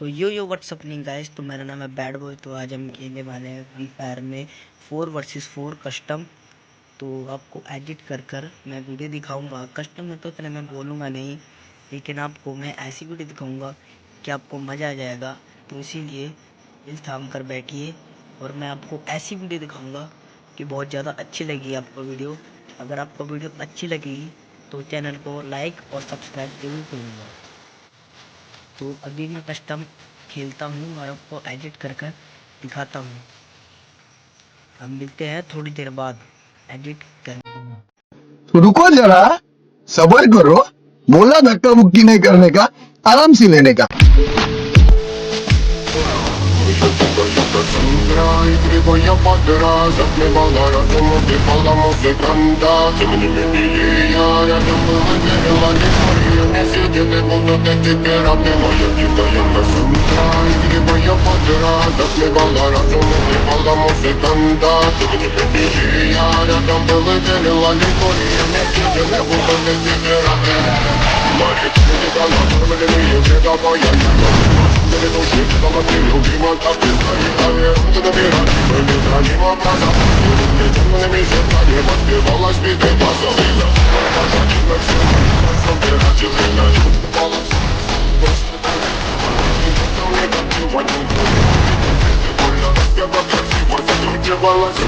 तो यो व्हाट्सअप नहीं गाइस, तो मेरा नाम है बैड बॉय। तो आज हम खेलने वाले हैं फ्री फायर में 4 वर्सेस 4 कस्टम। तो आपको एडिट कर मैं वीडियो दिखाऊंगा। कस्टम में तो इतना मैं बोलूँगा नहीं, लेकिन आपको मैं ऐसी वीडियो दिखाऊंगा कि आपको मज़ा आ जाएगा। तो इसीलिए दिल थाम कर बैठिए और मैं आपको ऐसी वीडियो दिखाऊंगा कि बहुत ज़्यादा अच्छी लगेगी आपको वीडियो। अगर आपको वीडियो अच्छी लगेगी तो चैनल को लाइक और सब्सक्राइब जरूर करूँगा। तो अभी मैं कस्टम खेलता हूँ और आपको एडिट कर दिखाता हूँ। हम मिलते हैं थोड़ी देर बाद एडिट कर। तो रुको जरा, सब्र करो। बोला धक्का मुक्की नहीं करने का, आराम से लेने का। И кривая подра затмевала разум, убивала музыканта. Тем не менее я рядом был и верила история. Не сидели будут эти пираты, моя дикая красота. И кривая подра затмевала разум, убивала музыканта. Тем не менее я рядом был и верила история. Не сидели будут эти пираты. Мои люди канаты, предавая для души, золотой любимый, как ты знаешь, ты набирать, были хранимым глазом. И темными зерками воспевалась битой глазовина. Пожатив на все, собиратель и на чуд баланс. Просто так, и никто не готова, не будет. Больно, как красиво, закручивалась.